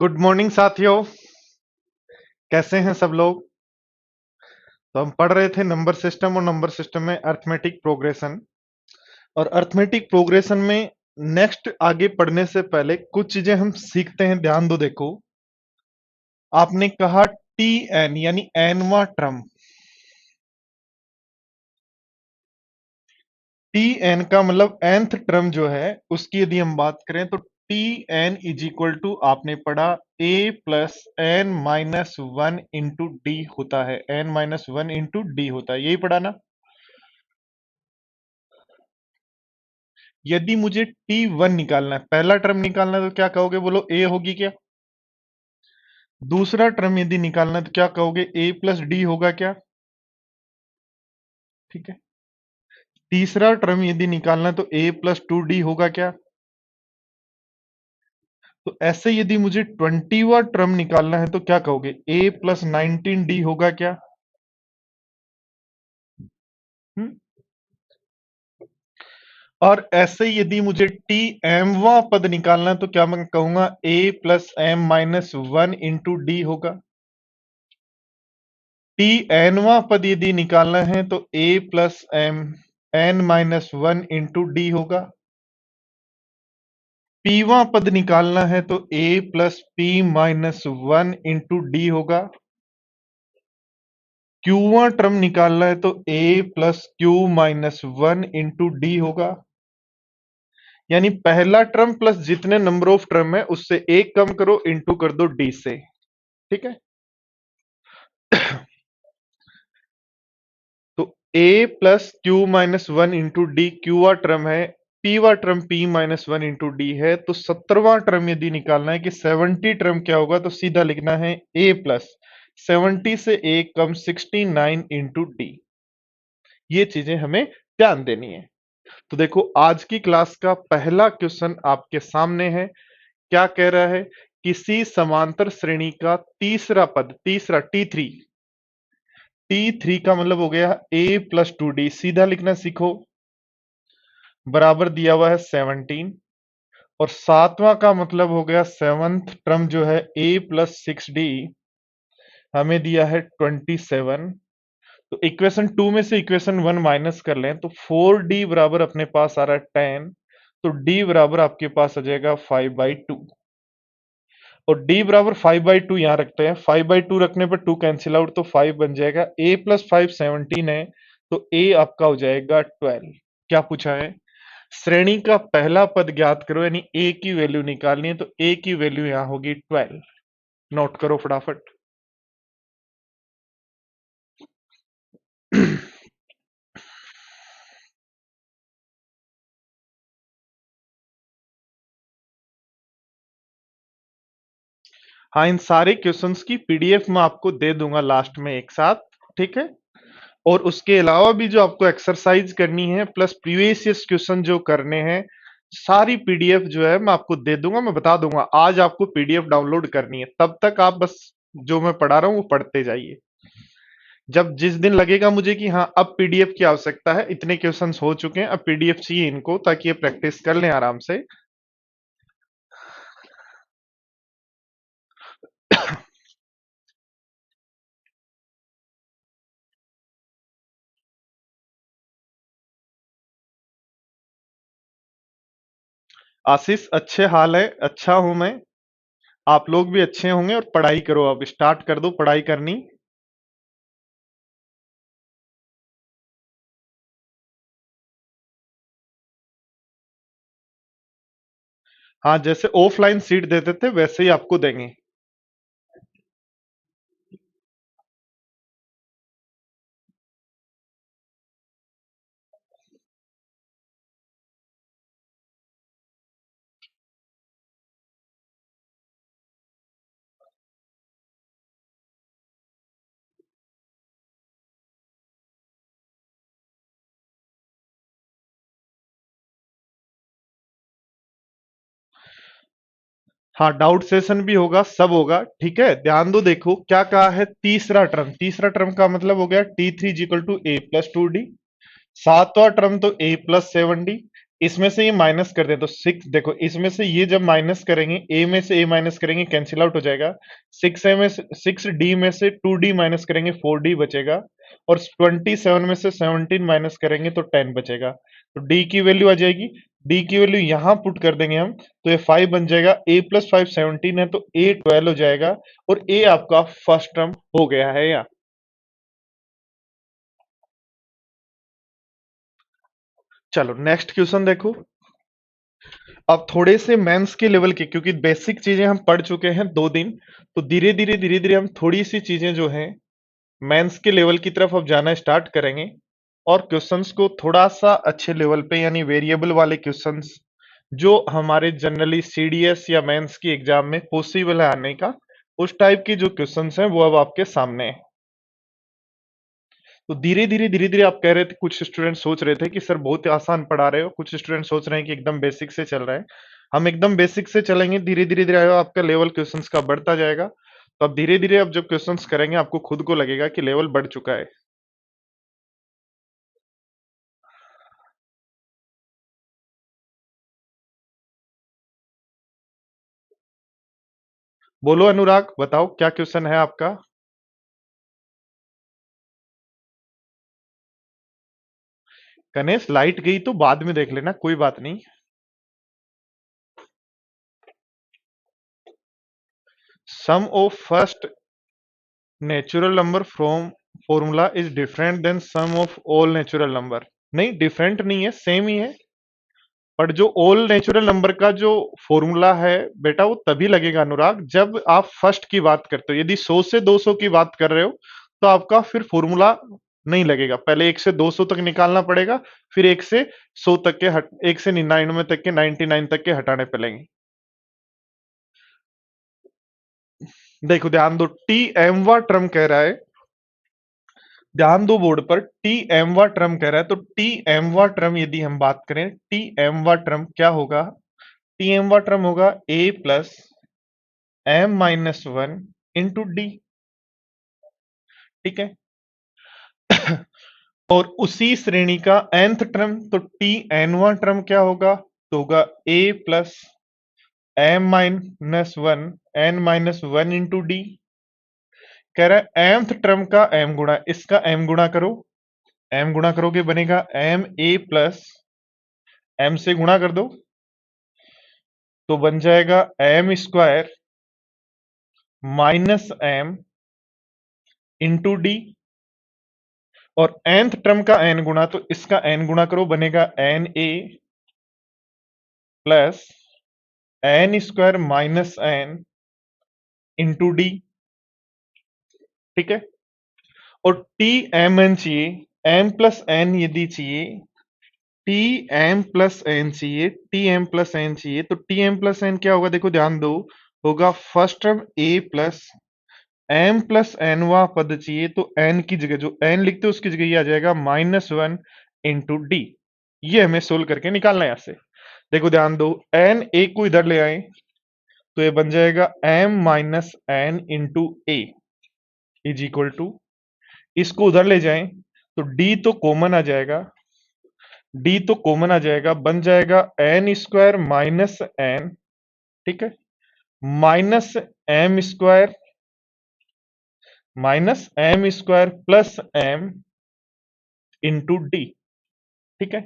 Good morning साथियों। कैसे हैं सब लोग। तो हम पढ़ रहे थे नंबर सिस्टम और नंबर सिस्टम में अर्थमेटिक प्रोग्रेशन। और अर्थमेटिक प्रोग्रेशन में नेक्स्ट आगे पढ़ने से पहले कुछ चीजें हम सीखते हैं, ध्यान दो। देखो, आपने कहा टी एन यानी एनवा ट्रम। टी एन का मतलब nth ट्रम जो है उसकी यदि हम बात करें तो t n is equal to आपने पढ़ा a plus N minus one into d होता है। n minus one into d होता है, यही पढ़ा ना। यदि मुझे टी वन निकालना है, पहला टर्म निकालना है, तो क्या कहोगे, बोलो ए होगी क्या। दूसरा टर्म यदि निकालना है तो क्या कहोगे, ए प्लस डी होगा क्या। ठीक है। तीसरा टर्म यदि निकालना है तो ए प्लस टू डी होगा क्या। तो ऐसे यदि मुझे 20वां टर्म निकालना है तो क्या कहोगे, ए प्लस 19 डी होगा क्या। हम्म? और ऐसे यदि मुझे टी एमवा पद निकालना है तो क्या मैं कहूंगा, A plus M minus one into D होगा। टी एनवा पद यदि निकालना है तो ए plus M N minus one into D होगा। पीवा पद निकालना है तो ए plus P minus one into D होगा। क्यूवा टर्म निकालना है तो ए plus Q minus one into D होगा। यानी पहला टर्म प्लस जितने नंबर ऑफ टर्म है उससे एक कम करो, इंटू कर दो डी से। ठीक है। तो a plus Q minus one into D क्यूवा term है, पीवा term p minus one into D है। तो 17वां टर्म यदि निकालना है कि 70 टर्म क्या होगा, तो सीधा लिखना है a प्लस 70 से एक कम 69 इंटू डी। ये चीजें हमें ध्यान देनी है। तो देखो, आज की क्लास का पहला क्वेश्चन आपके सामने है। क्या कह रहा है, किसी समांतर श्रेणी का तीसरा पद, तीसरा टी थ्री का मतलब हो गया ए प्लस टू डी, सीधा लिखना सीखो। बराबर दिया हुआ है 17। और सातवां का मतलब हो गया सेवंथ टर्म जो है ए प्लस सिक्स डी, हमें दिया है 27। तो इक्वेशन टू में से इक्वेशन वन माइनस कर लें तो 4d बराबर अपने पास आ रहा है 10। तो d बराबर आपके पास आ जाएगा 5/2। और d बराबर 5/2 यहां रखते हैं, 5/2 रखने पर 2 कैंसिल आउट, तो 5 बन जाएगा। a प्लस 5 17 है, तो a आपका हो जाएगा 12। क्या पूछा है, श्रेणी का पहला पद ज्ञात करो, यानी a की वैल्यू निकालनी है। तो a की वैल्यू यहां होगी 12। नोट करो फटाफट। हाँ, इन सारे क्वेश्चंस की पीडीएफ मैं आपको दे दूंगा लास्ट में एक साथ। ठीक है। और उसके अलावा भी जो आपको एक्सरसाइज करनी है प्लस प्रीवियस ईयर क्वेश्चन जो करने हैं, सारी पीडीएफ जो है मैं आपको दे दूंगा। मैं बता दूंगा आज आपको पीडीएफ डाउनलोड करनी है, तब तक आप बस जो मैं पढ़ा रहा हूं वो पढ़ते जाइए। जब जिस दिन लगेगा मुझे कि हाँ अब पीडीएफ की आवश्यकता है, इतने क्वेश्चंस हो चुके हैं, अब पीडीएफ चाहिए इनको ताकि ये प्रैक्टिस कर लें आराम से। आशीष, अच्छे हाल है, अच्छा हूं मैं। आप लोग भी अच्छे होंगे और पढ़ाई करो, अब स्टार्ट कर दो पढ़ाई करनी। हाँ, जैसे ऑफलाइन सीट देते थे वैसे ही आपको देंगे। हाँ, डाउट सेशन भी होगा, सब होगा। ठीक है, ध्यान दो। देखो क्या कहा है, तीसरा टर्म, तीसरा टर्म का मतलब हो गया t three equal to a plus two d. सातवां टर्म तो ए प्लस सेवन डी। इसमें से ये माइनस कर दे तो 6, देखो इसमें से ये जब माइनस करेंगे, ए में से ए माइनस करेंगे, कैंसिल आउट हो जाएगा। 6 में से 6d में से 2d माइनस करेंगे, 4d बचेगा। और 27 में से 17 माइनस करेंगे तो 10 बचेगा। तो d की वैल्यू आ जाएगी, d की वैल्यू यहां पुट कर देंगे हम, तो ये 5 बन जाएगा। a प्लस 5 17 है, तो a 12 हो जाएगा। और a आपका फर्स्ट टर्म हो गया है यहाँ। चलो नेक्स्ट क्वेश्चन देखो। अब थोड़े से मेंस के लेवल के, क्योंकि बेसिक चीजें हम पढ़ चुके हैं 2 दिन, तो धीरे धीरे हम थोड़ी सी चीजें जो हैं मेंस के लेवल की तरफ अब जाना स्टार्ट करेंगे। और क्वेश्चंस को थोड़ा सा अच्छे लेवल पे, यानी वेरिएबल वाले क्वेश्चंस जो हमारे जनरली सीडीएस या मेंस की एग्जाम में पॉसिबल है आने का, उस टाइप के जो क्वेश्चंस हैं वो अब आपके सामने है। तो धीरे धीरे आप कह रहे थे, कुछ स्टूडेंट सोच रहे थे कि सर बहुत आसान पढ़ा रहे हो, कुछ स्टूडेंट सोच रहे हैं कि एकदम बेसिक से चल रहा है। हम एकदम बेसिक से चलेंगे, धीरे धीरे आपका लेवल क्वेश्चंस का बढ़ता जाएगा। तो अब धीरे धीरे अब जब क्वेश्चंस करेंगे आपको खुद को लगेगा कि लेवल बढ़ चुका है। बोलो अनुराग, बताओ क्या क्वेश्चन है आपका। गणेश लाइट गई तो बाद में देख लेना, कोई बात नहीं। Sum of first natural number from formula is different than sum of all natural number. नहीं, डिफरेंट नहीं है, सेम ही है। पर जो ऑल नेचुरल नंबर का जो फॉर्मूला है बेटा, वो तभी लगेगा अनुराग जब आप फर्स्ट की बात करते हो। यदि 100 से 200 की बात कर रहे हो तो आपका फिर फॉर्मूला नहीं लगेगा। पहले 1 से 200 तक निकालना पड़ेगा, फिर 1 से 100 तक के 1 से 99 तक के 99 तक के हटाने पड़ेंगे। देखो ध्यान दो, टी एमवा टर्म कह रहा है, ध्यान दो बोर्ड पर, टी एमवा टर्म कह रहा है। तो टी एमवा टर्म यदि हम बात करें, टी एमवा टर्म क्या होगा? टी एमवा टर्म होगा A plus M minus one into D. ठीक है। और उसी श्रेणी का nth टर्म, तो टी एनवा टर्म क्या होगा? तो होगा A plus M minus one N minus one into D. कह रहा है mth टर्म का m गुणा, इसका m गुणा करो। m गुणा करोगे बनेगा एम ए प्लस एम से गुणा कर दो तो बन जाएगा m square minus m into D. और nth टर्म का n गुणा, तो इसका n गुणा करो बनेगा n a plus n square minus n into D. ठीक है। और टी एम एन चाहिए, एम प्लस एन यदि चाहिए, टी एम प्लस एन चाहिए, टी एम प्लस एन चाहिए, तो टी एम प्लस एन क्या होगा? देखो ध्यान दो, होगा फर्स्ट टर्म ए प्लस एम प्लस एन वा पद चाहिए, तो एन की जगह जो एन लिखते हो उसकी जगह ये आ जाएगा माइनस वन इंटू डी। ये हमें सोल्व करके निकालना है यहां से। देखो ध्यान दो, एन ए को इधर ले आए तो ये बन जाएगा m minus n into a is equal to, इसको उधर ले जाएं तो डी तो कॉमन आ जाएगा, डी तो कॉमन आ जाएगा, बन जाएगा एन स्क्वायर माइनस एन, ठीक है, minus m square plus m into D. ठीक है।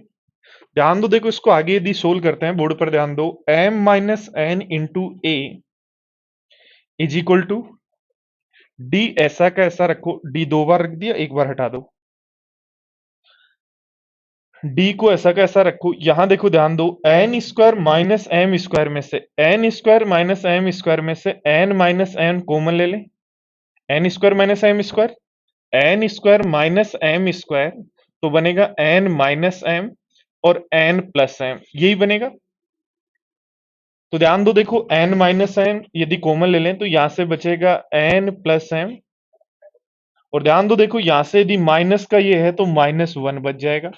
ध्यान दो, देखो इसको आगे यदि सोल्व करते हैं, बोर्ड पर ध्यान दो, m minus n into a is equal to d, ऐसा का ऐसा रखो, डी 2 बार रख दिया, 1 बार हटा दो, डी को ऐसा का ऐसा रखो। यहां देखो ध्यान दो, n square minus m square में से n square minus m square में से एन माइनस एन कॉमन ले लें, n square minus m square, n square minus m square, तो बनेगा एन माइनस एम और एन प्लस एम, यही बनेगा। तो ध्यान दो, देखो एन माइनस एम यदि कॉमन ले लें तो यहां से बचेगा एन प्लस एम। और ध्यान दो, देखो यहां से यदि माइनस का ये है तो माइनस वन बच जाएगा।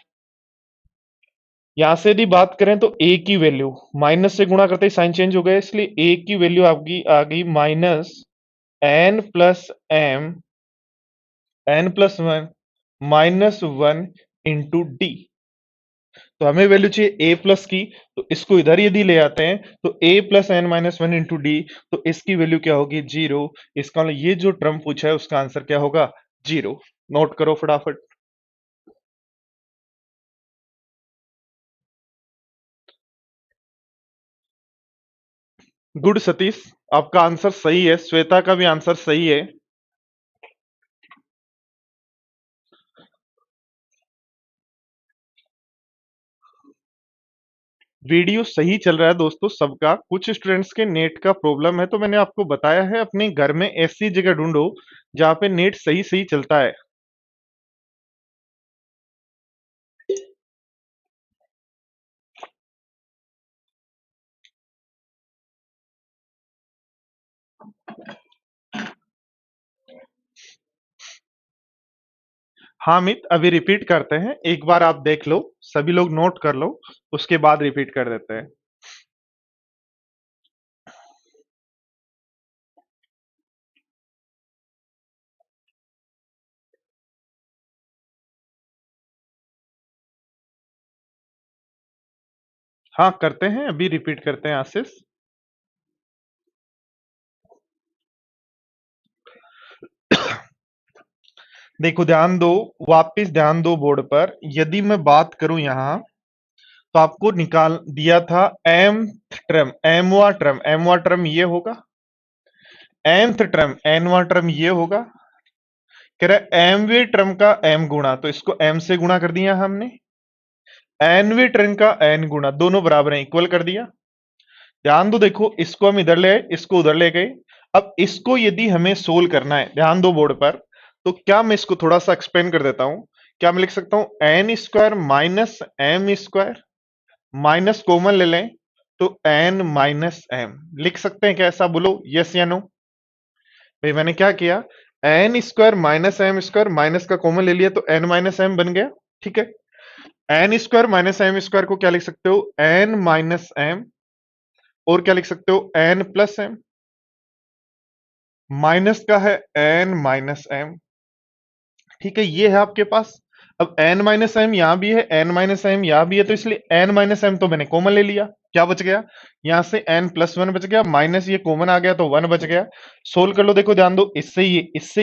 यहां से यदि बात करें तो ए की वैल्यू, माइनस से गुणा करते ही साइन चेंज हो गया, इसलिए ए की वैल्यू आपकी आ गई minus n plus M n plus one minus one into D. तो हमें वैल्यू चाहिए ए प्लस की, तो इसको इधर यदि ले आते हैं तो ए plus N minus one into D, तो इसकी वैल्यू क्या होगी? जीरो। इसका मतलब ये जो टर्म पूछा है उसका आंसर क्या होगा? जीरो। नोट करो फटाफट। गुड सतीश, आपका आंसर सही है। श्वेता का भी आंसर सही है। वीडियो सही चल रहा है दोस्तों सबका। कुछ स्टूडेंट्स के नेट का प्रॉब्लम है, तो मैंने आपको बताया है अपने घर में ऐसी जगह ढूंढो जहां पे नेट सही सही चलता है। हाँ मित, अभी रिपीट करते हैं, एक बार आप देख लो, सभी लोग नोट कर लो, उसके बाद रिपीट कर देते हैं। हाँ करते हैं, अभी रिपीट करते हैं आशीष। देखो ध्यान दो, वापस ध्यान दो बोर्ड पर। यदि मैं बात करूं यहां, तो आपको निकाल दिया था एम ट्रम, एमवा ट्रम ये होगा, एमथ ट्रम एनवा ट्रम ये होगा। कह रहा है एमवे ट्रम का एम गुणा, तो इसको एम से गुणा कर दिया हमने। एनवे ट्रम का एन गुणा, दोनों बराबर हैं, इक्वल कर दिया। ध्यान दो, देखो इसको हम इधर ले आए, इसको उधर ले गए। अब इसको यदि हमें सोल्व करना है, ध्यान दो बोर्ड पर, तो क्या मैं इसको थोड़ा सा एक्सप्लेन कर देता हूं। क्या मैं लिख सकता हूं n square minus m square, minus common ले लें तो एन माइनस एम लिख सकते हैं क्या? ऐसा बोलो यस या नो। भाई मैंने क्या किया, n square minus m square, minus का कॉमन ले लिया तो एन माइनस एम बन गया। ठीक है, n square minus m square को क्या लिख सकते हो? N minus m. और क्या लिख सकते हो? N plus M. माइनस का है एन माइनस एम। ठीक है, ये है आपके पास। अब एन माइनस एम यहां भी है, एन माइनस एम यहां भी है, तो इसलिए एन माइनस एम तो मैंने कॉमन ले लिया। क्या बच गया? यहां से एन प्लस वन बच गया, माइनस ये कॉमन आ गया तो वन बच गया। सोल्व कर लो, देखो ध्यान दो, इससे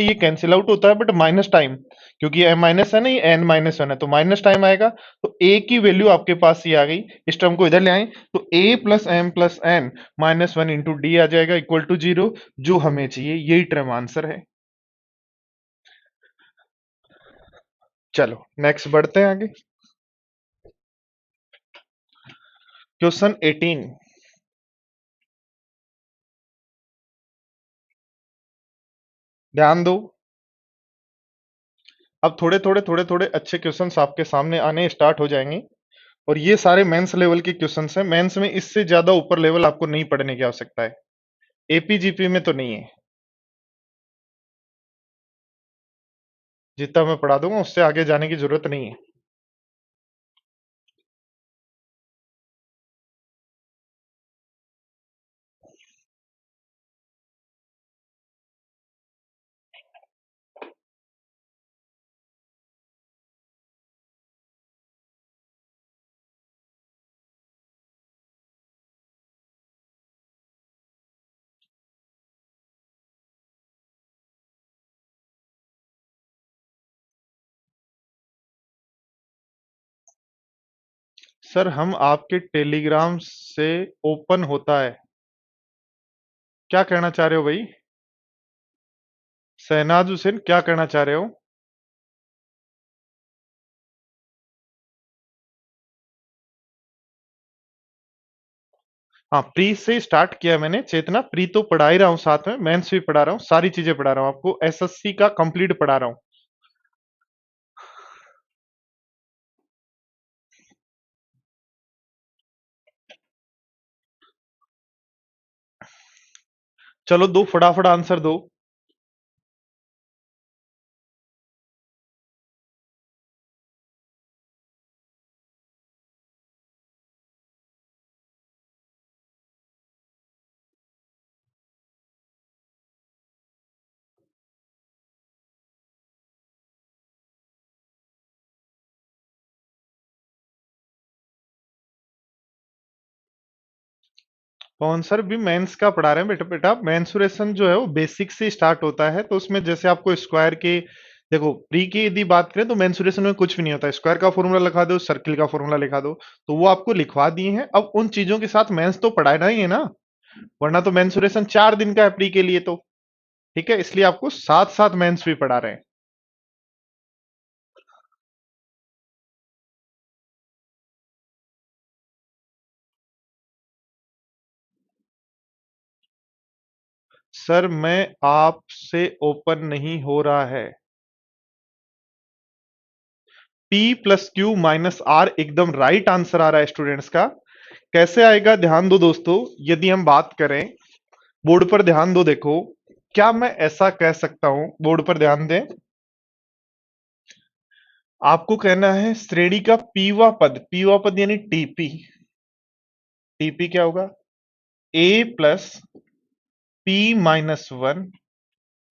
ये कैंसिल आउट होता है, बट माइनस टाइम, क्योंकि एम माइनस है ना, ये एन माइनस वन है, तो माइनस टाइम आएगा। तो ए की वैल्यू आपके पास ये आ गई। इस टर्म को इधर ले आए तो ए plus M plus N minus one into D आ जाएगा, इक्वल टू जीरो। जो हमें चाहिए यही टर्म आंसर है। चलो नेक्स्ट बढ़ते हैं आगे। क्वेश्चन 18। ध्यान दो, अब थोड़े थोड़े थोड़े थोड़े अच्छे क्वेश्चंस आपके सामने आने स्टार्ट हो जाएंगे। और ये सारे मेंस लेवल के क्वेश्चंस हैं। मेंस में इससे ज्यादा ऊपर लेवल आपको नहीं पढ़ने की आवश्यकता है। एपीजीपी में तो नहीं है। जितना मैं पढ़ा दूंगा उससे आगे जाने की जरूरत नहीं है। सर हम आपके टेलीग्राम से ओपन होता है, क्या कहना चाह रहे हो भाई? शहनाज हुसैन, क्या कहना चाह रहे हो? हाँ, प्री से स्टार्ट किया मैंने। चेतना, प्री तो पढ़ा ही रहा हूँ, साथ में मेंस भी पढ़ा रहा हूँ, सारी चीजें पढ़ा रहा हूँ आपको, एसएससी का कंप्लीट पढ़ा रहा हूँ। चलो दो, फटाफट आंसर दो। कौन सर भी मेंस का पढ़ा रहे हैं बेटा? बेटा मेंसुरेशन जो है वो बेसिक से स्टार्ट होता है, तो उसमें जैसे आपको स्क्वायर के, देखो प्री की यदि बात करें तो मेंसुरेशन में कुछ भी नहीं होता, स्क्वायर का फॉर्मूला लिखा दो, सर्किल का फॉर्मूला लिखा दो, तो वो आपको लिखवा दिए हैं। अब उन चीजों के साथ मेंस तो पढ़ाना ही है ना, वरना तो मेंसुरेशन 4 दिन का है प्री के लिए तो। ठीक है, इसलिए आपको साथ साथ मेंस भी पढ़ा रहे हैं। सर मैं आपसे ओपन नहीं हो रहा है। P plus Q minus r एकदम राइट आंसर आ रहा है स्टूडेंट्स का। कैसे आएगा ध्यान दो दोस्तों, यदि हम बात करें, बोर्ड पर ध्यान दो, देखो क्या मैं ऐसा कह सकता हूं, बोर्ड पर ध्यान दें, आपको कहना है श्रेणी का पीवा पद यानी टीपी, टीपी क्या होगा? A plus P minus one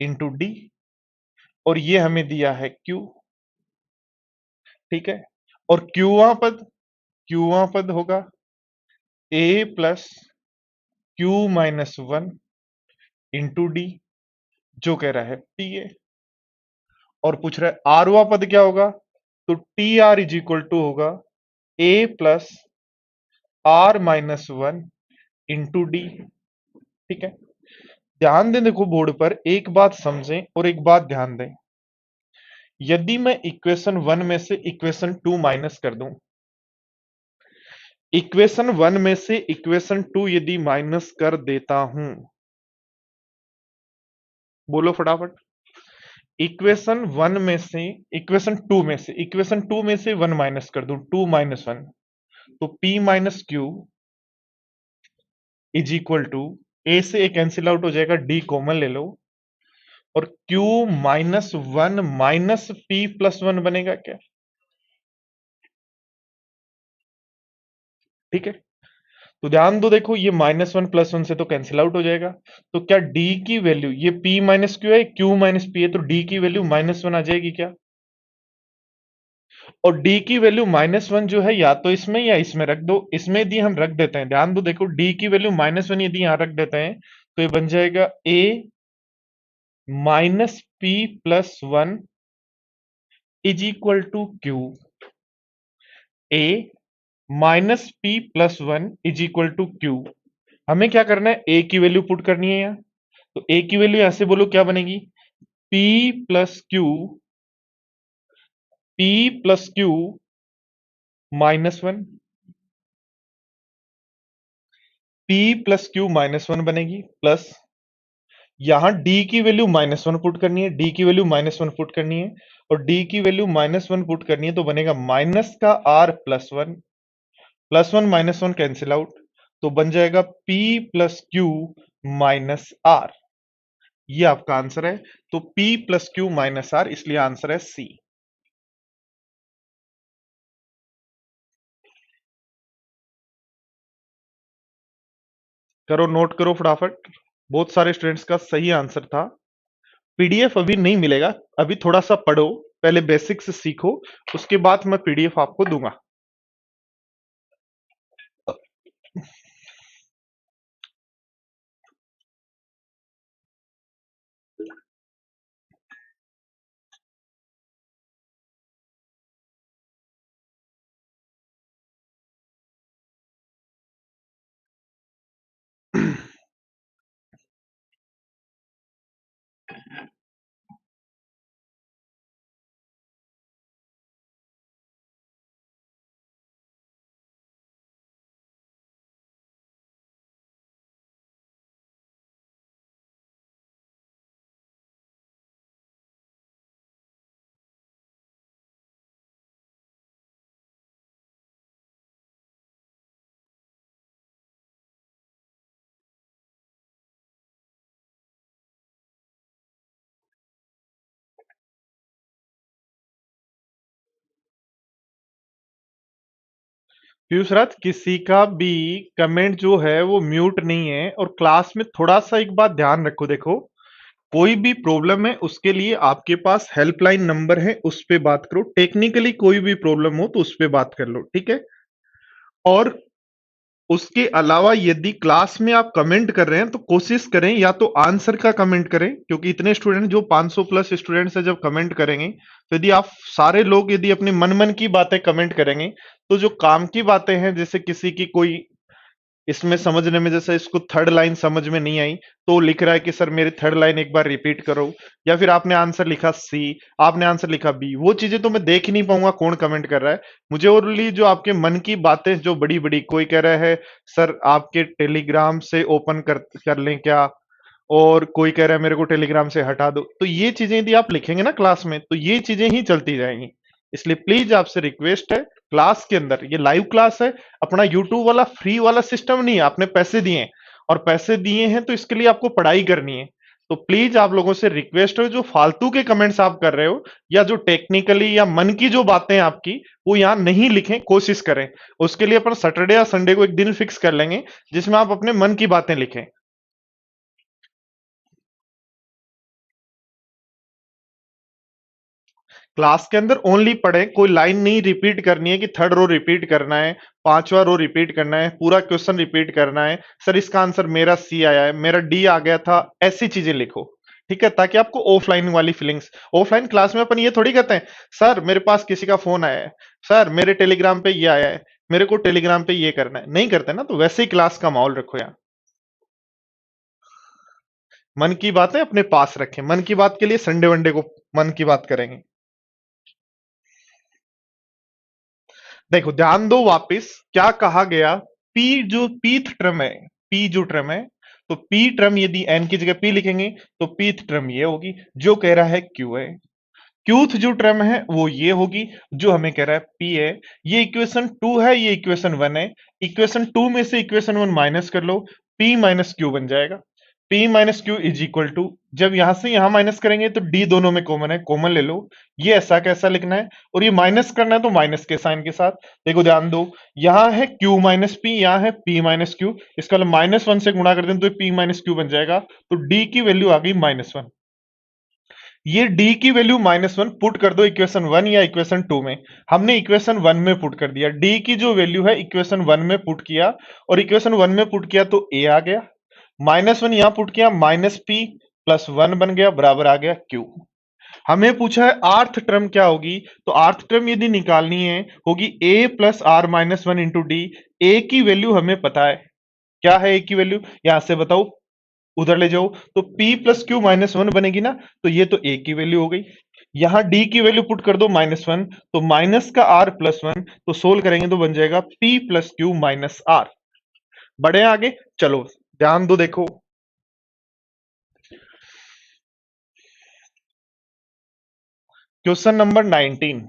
into D, और ये हमें दिया है क्यू। ठीक है, और क्यूवा पद होगा A plus Q minus one into D, जो कह रहा है पी ए, और पूछ रहा है आरवा पद क्या होगा, तो T R is equal to होगा A plus are minus one into D. ठीक है, ध्यान दें, देखो बोर्ड पर एक बात समझें और एक बात ध्यान दें, यदि मैं इक्वेशन वन में से इक्वेशन टू माइनस कर दूं, इक्वेशन वन में से इक्वेशन टू यदि माइनस कर देता हूं, बोलो फटाफट, इक्वेशन वन में से इक्वेशन टू में से वन माइनस कर दूं, टू माइनस वन, तो P minus Q is equal to, A से ए कैंसिल आउट हो जाएगा, डी कॉमन ले लो, और Q minus one minus P plus one बनेगा क्या? ठीक है, तो ध्यान दो, देखो ये माइनस वन प्लस वन से तो कैंसिल आउट हो जाएगा, तो क्या D की वैल्यू, ये P माइनस क्यू है, Q माइनस P है, तो D की वैल्यू माइनस वन आ जाएगी क्या? और D की वैल्यू माइनस वन जो है या तो इसमें या इसमें रख दो, इसमें यदि हम रख देते हैं, ध्यान दो, देखो D की वैल्यू माइनस वन यदि यहां रख देते हैं, तो ये बन जाएगा A minus P plus one is equal to q, a minus p plus one is equal to q. हमें क्या करना है, ए की वैल्यू पुट करनी है यहाँ, तो ए की वैल्यू ऐसे बोलो क्या बनेगी, P plus Q, P plus Q minus one, P plus Q minus one बनेगी, प्लस यहां डी की वैल्यू माइनस वन पुट करनी है, डी की वैल्यू माइनस वन पुट करनी है, और डी की वैल्यू माइनस वन पुट करनी है, तो बनेगा माइनस का r plus one minus one cancel out, तो बन जाएगा P plus Q minus r. ये आपका आंसर है, तो P plus Q minus r, इसलिए आंसर है सी। करो नोट करो फटाफट, बहुत सारे स्टूडेंट्स का सही आंसर था। पीडीएफ अभी नहीं मिलेगा, अभी थोड़ा सा पढ़ो, पहले बेसिक्स सीखो, उसके बाद मैं पीडीएफ आपको दूंगा। पीयूष राज, किसी का भी कमेंट जो है वो म्यूट नहीं है, और क्लास में थोड़ा सा एक बात ध्यान रखो, देखो कोई भी प्रॉब्लम है उसके लिए आपके पास हेल्पलाइन नंबर है, उस पे बात करो, टेक्निकली कोई भी प्रॉब्लम हो तो उस पे बात कर लो, ठीक है? और उसके अलावा यदि क्लास में आप कमेंट कर रहे हैं तो कोशिश करें या तो आंसर का कमेंट करें, क्योंकि इतने स्टूडेंट जो 500 प्लस स्टूडेंट्स हैं, जब कमेंट करेंगे तो यदि आप सारे लोग यदि अपने मन मन की बातें कमेंट करेंगे तो जो काम की बातें हैं, जैसे किसी की कोई इसमें समझने में, जैसे इसको थर्ड लाइन समझ में नहीं आई तो लिख रहा है कि सर मेरी थर्ड लाइन एक बार रिपीट करो, या फिर आपने आंसर लिखा सी, आपने आंसर लिखा बी, वो चीजें तो मैं देख ही नहीं पाऊंगा कौन कमेंट कर रहा है। मुझे ओनली जो आपके मन की बातें जो बड़ी बड़ी, कोई कह रहा है सर आपके टेलीग्राम से ओपन कर लें क्या, और कोई कह रहा है मेरे को टेलीग्राम से हटा दो, तो ये चीजें यदि आप लिखेंगे ना क्लास में तो ये चीजें ही चलती जाएंगी। इसलिए प्लीज आपसे रिक्वेस्ट है, क्लास के अंदर, ये लाइव क्लास है, अपना यूट्यूब वाला फ्री वाला सिस्टम नहीं है, आपने पैसे दिए हैं, और पैसे दिए हैं तो इसके लिए आपको पढ़ाई करनी है। तो प्लीज आप लोगों से रिक्वेस्ट है, जो फालतू के कमेंट्स आप कर रहे हो या जो टेक्निकली या मन की जो बातें हैं आपकी, वो यहाँ नहीं लिखें, कोशिश करें। उसके लिए अपन सैटरडे या संडे को एक दिन फिक्स कर लेंगे जिसमें आप अपने मन की बातें लिखें। क्लास के अंदर ओनली पढ़े, कोई लाइन नहीं रिपीट करनी है कि थर्ड रो रिपीट करना है, पांचवा रो रिपीट करना है, पूरा क्वेश्चन रिपीट करना है, सर इसका आंसर मेरा सी आया है, मेरा डी आ गया था, ऐसी चीजें लिखो। ठीक है, ताकि आपको ऑफलाइन वाली फीलिंग्स, ऑफलाइन क्लास में अपन ये थोड़ी कहते हैं सर मेरे पास किसी का फोन आया है, सर मेरे टेलीग्राम पे ये आया है, मेरे को टेलीग्राम पे ये करना है, नहीं करते ना, तो वैसे ही क्लास का माहौल रखो यार। मन की बातें अपने पास रखें, मन की बात के लिए संडे वनडे को मन की बात करेंगे। देखो ध्यान दो वापिस, क्या कहा गया, पी जो पीथ ट्रम है, पी जो ट्रम है, तो पी ट्रम यदि एन की जगह पी लिखेंगे तो पीथ ट्रम ये होगी, जो कह रहा है क्यू है। क्यूथ जो ट्रम है वो ये होगी, जो हमें कह रहा है पी है। ये इक्वेशन 2 है, ये इक्वेशन 1 है, इक्वेशन 2 में से इक्वेशन 1 माइनस कर लो, पी माइनस क्यू बन जाएगा। P minus Q is equal to, जब यहां से यहां माइनस करेंगे तो D दोनों में कॉमन है, कॉमन ले लो। ये ऐसा कैसा लिखना है, और ये माइनस करना है तो माइनस के साइन के साथ। देखो ध्यान दो, यहां है Q माइनस पी, यहां है P माइनस क्यू, इसका मतलब -1 से गुणा कर दें तो P माइनस क्यू बन जाएगा, तो D की वैल्यू आ गई -1। ये D की वैल्यू -1 पुट कर दो इक्वेशन 1 या इक्वेशन 2 में। हमने इक्वेशन 1 में पुट कर दिया, D की जो वैल्यू है इक्वेशन 1 में पुट किया, और इक्वेशन 1 में पुट किया तो A आ गया, -1 यहां पुट किया, -P प्लस 1 बन गया, बराबर आ गया Q। हमें पूछा है आर्थ टर्म क्या होगी, तो आर्थ टर्म यदि निकालनी है होगी A plus are minus 1 into D. A की वैल्यू हमें पता है, क्या है ए की वैल्यू, यहां से बताओ, उधर ले जाओ, तो P प्लस क्यू -1 बनेगी ना, तो ये तो A की वैल्यू हो गई। यहां D की वैल्यू पुट कर दो -1, तो माइनस का R प्लस 1, तो सोल्व करेंगे तो बन जाएगा P plus Q minus R। बढ़े आगे, चलो ध्यान दो, देखो क्वेश्चन नंबर 19।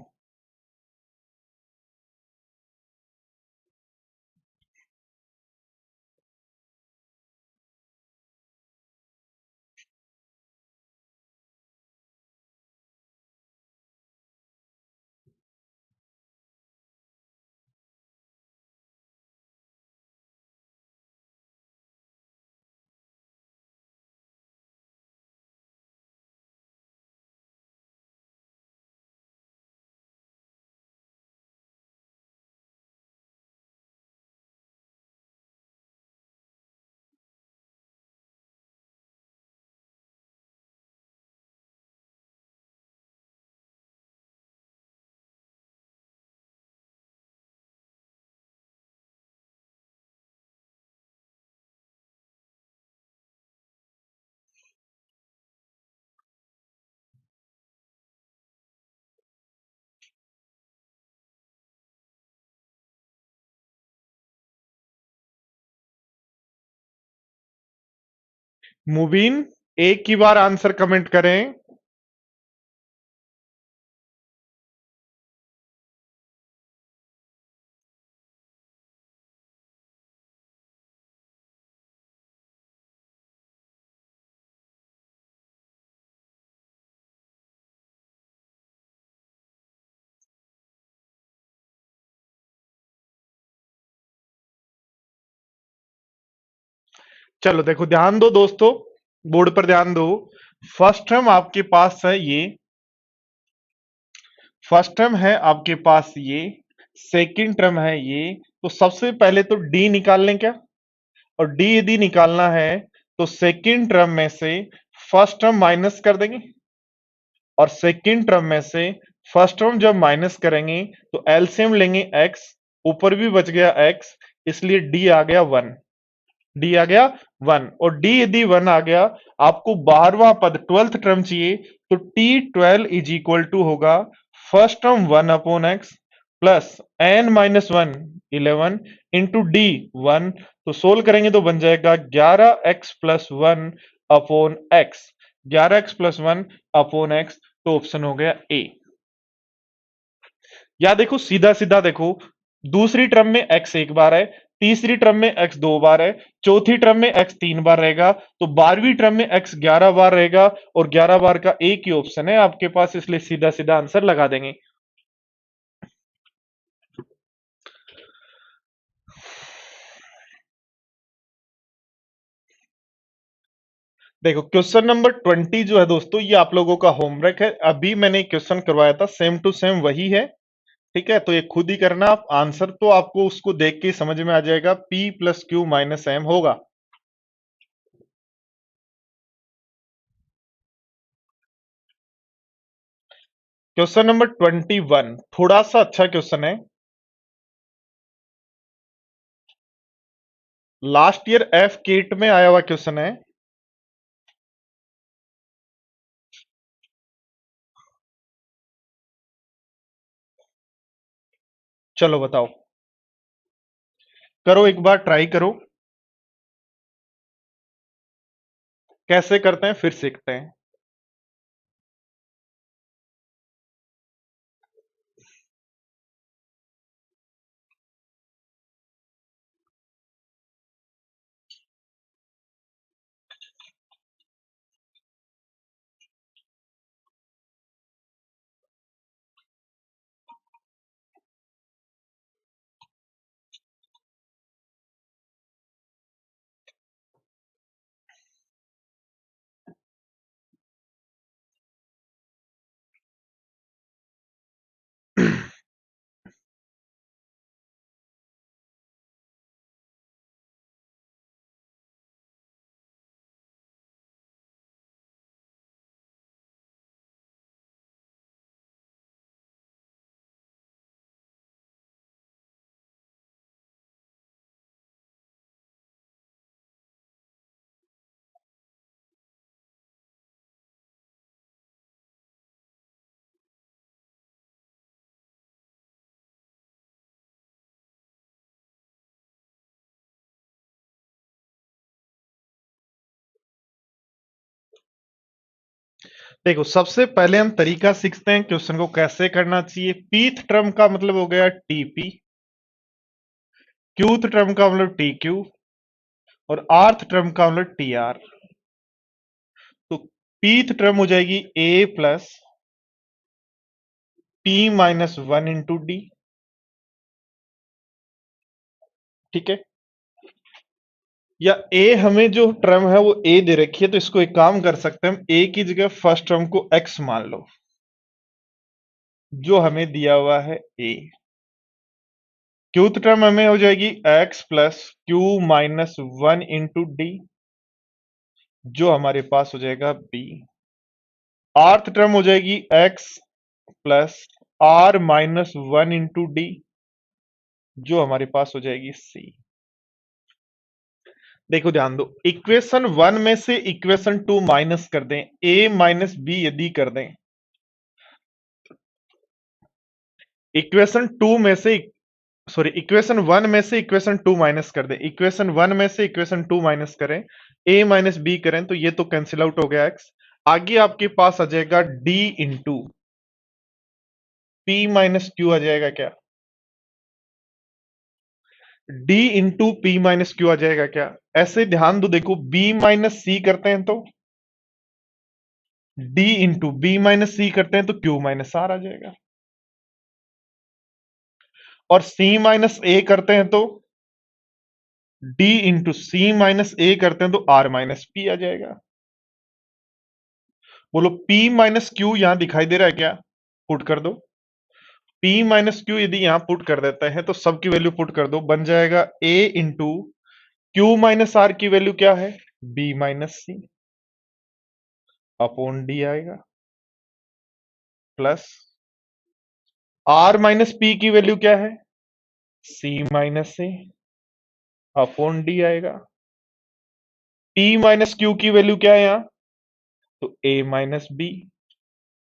मुबीन, एक ही बार आंसर कमेंट करें। चलो देखो ध्यान दो दोस्तों, बोर्ड पर ध्यान दो। फर्स्ट टर्म आपके पास है ये, फर्स्ट टर्म है आपके पास ये, सेकंड टर्म है ये, तो सबसे पहले तो डी निकाल लें क्या, और डी यदि निकालना है तो सेकंड टर्म में से फर्स्ट टर्म माइनस कर देंगे, और सेकंड टर्म में से फर्स्ट टर्म जब माइनस करेंगे तो एलसीएम लेंगे एक्स, ऊपर भी बच गया एक्स, इसलिए डी आ गया वन। डी आ गया वन, और डी यदि वन आ गया, आपको 12वां पद ट्वेल्थ टर्म चाहिए, तो T twelve is equal to होगा first term one upon x plus N minus one 11 into D one. तो सोल्व करेंगे तो बन जाएगा 11x plus one upon x, 11x plus one upon x, तो ऑप्शन हो गया ए। या देखो सीधा सीधा देखो, दूसरी टर्म में x एक बार है, तीसरी टर्म में x दो बार है, चौथी टर्म में x तीन बार रहेगा, तो 12वीं टर्म में x 11 बार रहेगा, और 11 बार का एक ही ऑप्शन है आपके पास, इसलिए सीधा सीधा आंसर लगा देंगे। देखो क्वेश्चन नंबर 20 जो है दोस्तों, ये आप लोगों का होमवर्क है, अभी मैंने क्वेश्चन करवाया था सेम टू सेम वही है, ठीक है, तो ये खुद ही करना आप, आंसर तो आपको उसको देख के समझ में आ जाएगा, P plus Q minus m होगा। क्वेश्चन नंबर 21 थोड़ा सा अच्छा क्वेश्चन है, लास्ट ईयर एफ केट में आया हुआ क्वेश्चन है। चलो बताओ, करो एक बार ट्राई करो, कैसे करते हैं फिर सीखते हैं। देखो सबसे पहले हम तरीका सीखते हैं क्वेश्चन को कैसे करना चाहिए। पीथ टर्म का मतलब हो गया टीपी, क्यूथ टर्म का मतलब टी क्यू, और आर्थ टर्म का मतलब टी आर। तो पीथ टर्म हो जाएगी A plus T minus one into D, ठीक है, या ए हमें जो टर्म है वो ए दे रखी है, तो इसको एक काम कर सकते हैं हम, ए की जगह फर्स्ट टर्म को एक्स मान लो, जो हमें दिया हुआ है ए। क्यूथ टर्म हमें हो जाएगी x plus Q minus one into D, जो हमारे पास हो जाएगा बी। आर्थ टर्म हो जाएगी x plus are minus one into D, जो हमारे पास हो जाएगी सी। देखो ध्यान दो, इक्वेशन वन में से इक्वेशन टू माइनस कर दें, ए माइनस बी यदि कर दें, इक्वेशन टू में से, सॉरी इक्वेशन वन में से इक्वेशन टू माइनस कर दें, इक्वेशन वन में से इक्वेशन टू माइनस करें, ए माइनस बी करें, तो ये तो कैंसिल आउट हो गया एक्स। आगे आपके पास आ जाएगा D into P minus Q आ जाएगा क्या, D into P minus Q आ जाएगा क्या। ऐसे ध्यान दो, देखो बी माइनस सी करते हैं तो डी इंटू बी माइनस सी करते हैं तो क्यू माइनस आर आ जाएगा, और सी माइनस ए करते हैं तो डी इंटू सी माइनस ए करते हैं तो आर माइनस पी आ जाएगा। बोलो पी माइनस क्यू यहां दिखाई दे रहा है क्या, पुट कर दो, P माइनस क्यू यदि यहां पुट कर देते हैं तो सबकी वैल्यू पुट कर दो, बन जाएगा A into q minus r की वैल्यू क्या है B minus c upon d आएगा, प्लस R माइनस पी की वैल्यू क्या है C minus a upon d आएगा। P माइनस क्यू की वैल्यू क्या है यहां, तो A minus b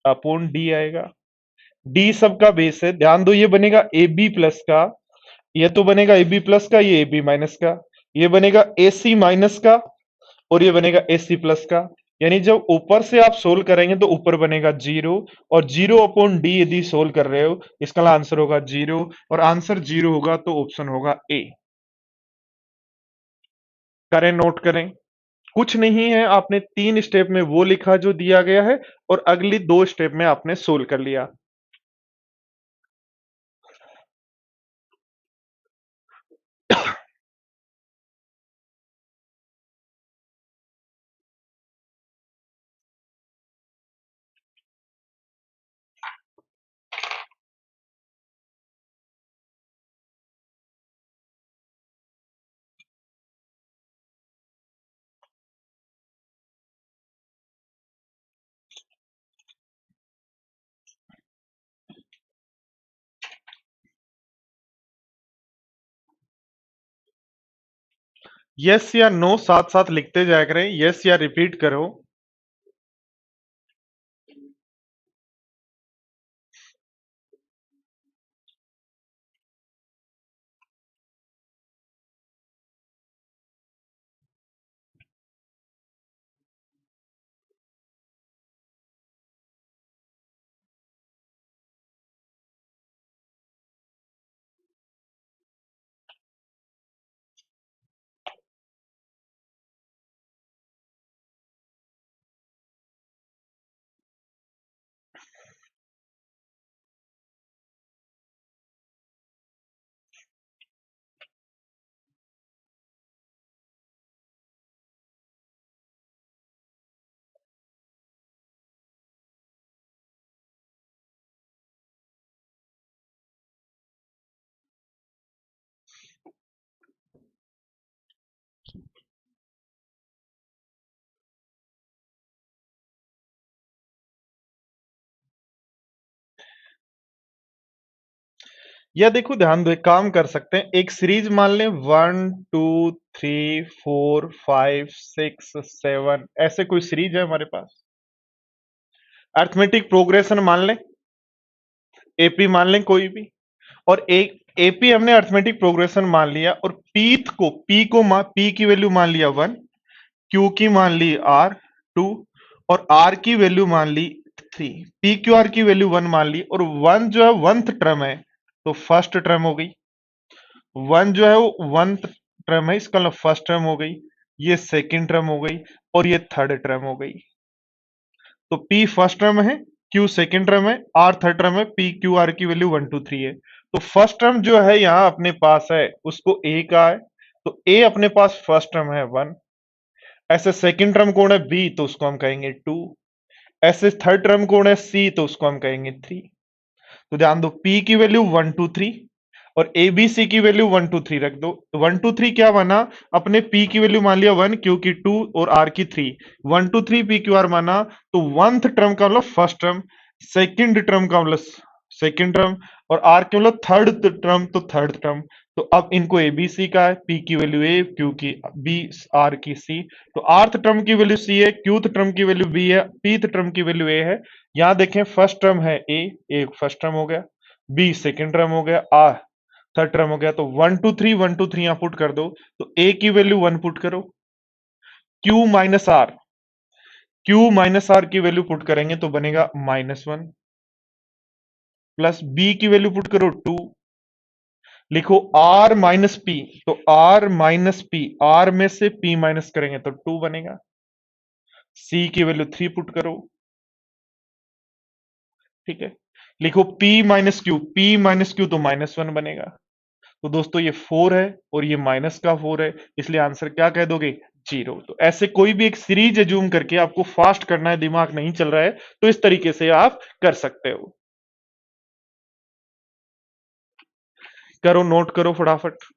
upon d आएगा। डी सबका बेस है, ध्यान दो ये बनेगा ए बी प्लस का, ये तो बनेगा ए बी प्लस का, ये ए बी माइनस का, ये बनेगा ए सी माइनस का, और ये बनेगा ए सी प्लस का। यानी जब ऊपर से आप सोल्व करेंगे तो ऊपर बनेगा जीरो, और जीरो अपॉन डी यदि सोल्व कर रहे हो इसका आंसर होगा जीरो, और आंसर जीरो होगा तो ऑप्शन होगा ए। करें, नोट करें, कुछ नहीं है, आपने 3 स्टेप में वो लिखा जो दिया गया है और अगली 2 स्टेप में आपने सोल्व कर लिया। यस या नो साथ साथ लिखते जाया करें, यस या रिपीट करो। या देखो, ध्यान दो, एक काम कर सकते हैं, एक सीरीज मान लें 1 2 3 4 5 6 7, ऐसे कोई सीरीज है हमारे पास। अर्थमेटिक प्रोग्रेशन मान लें, एपी मान लें कोई भी, और एक एपी हमने अर्थमेटिक प्रोग्रेशन मान लिया, और पी की वैल्यू मान लिया 1, क्यू की मान ली R 2, और आर की वैल्यू मान ली 3। पी क्यू आर की वैल्यू 1 मान ली, और 1 जो है 1th टर्म है तो फर्स्ट टर्म हो गई, 1 जो है वो 1th टर्म है, इसका मतलब फर्स्ट टर्म हो गई, ये सेकंड टर्म हो गई, और ये थर्ड टर्म हो गई। तो P फर्स्ट टर्म है, Q सेकंड टर्म है, R थर्ड टर्म है, P Q R की वैल्यू 1 2 3 है। तो फर्स्ट टर्म जो है यहां अपने पास है उसको A का है, तो A अपने पास फर्स्ट टर्म है 1। ऐसे सेकंड टर्म कौन है B, तो उसको हम कहेंगे 2। ऐसे थर्ड टर्म कौन है C, तो उसको हम कहेंगे 3। तो ध्यान दो, P की वैल्यू 1 2 3 और ABC की वैल्यू 1 2 3 रख दो, तो 1 2 3 क्या बना, अपने P की वैल्यू मान लिया 1, Q की 2 और R की 3, 1 2 3 P Q R माना, तो 1th टर्म का मतलब फर्स्ट टर्म, सेकंड टर्म का मतलब सेकंड टर्म, और R के मतलब थर्ड टर्म तो थर्ड टर्म। तो अब इनको ABC का है, P की वैल्यू A, Q की B, R की C, तो आर्थ टर्म की वैल्यू C है, क्यूथ टर्म की वैल्यू B है, पीथ टर्म की वैल्यू A है। यहां देखें, फर्स्ट टर्म है A फर्स्ट टर्म हो गया, B सेकंड टर्म हो गया, R थर्ड टर्म हो गया, तो 1 2 3 यहां पुट कर दो, तो A की वैल्यू 1 पुट करो, Q minus r, Q minus r की वैल्यू पुट करेंगे तो बनेगा -1, प्लस B की वैल्यू पुट करो 2, लिखो R माइनस पी, तो R माइनस पी, R में से P माइनस करेंगे तो 2 बनेगा। C की वैल्यू 3 पुट करो, ठीक है, लिखो P minus Q, P minus Q तो -1 बनेगा। तो दोस्तों ये 4 है और ये माइनस का 4 है, इसलिए आंसर क्या कह दोगे, 0। तो ऐसे कोई भी एक सीरीज एज्यूम करके, आपको फास्ट करना है, दिमाग नहीं चल रहा है, तो इस तरीके से आप कर सकते हो। करो, नोट करो फटाफट।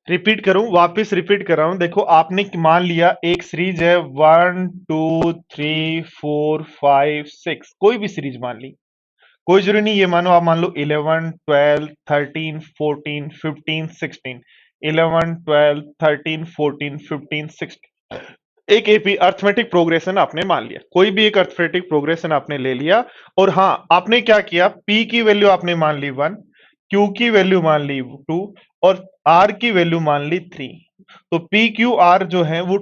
रिपीट करूं, वापस रिपीट कर रहा हूं। देखो आपने मान लिया एक सीरीज है 1 2 3 4 5 6, कोई भी सीरीज मान ली, कोई जरूरी नहीं ये मानो, आप मान लो 11 12 13 14 15 16, 11 12 13 14 15 16, एक एपी अर्थमेटिक प्रोग्रेशन आपने मान लिया, कोई भी एक अर्थमेटिक प्रोग्रेशन आपने ले लिया। और हाँ, आपने क्या किया, पी की वैल्यू आपने मान ली 1, क्यू की वैल्यू मान ली 2 और आर की वैल्यू मान ली 3। तो पी क्यू आर जो है वो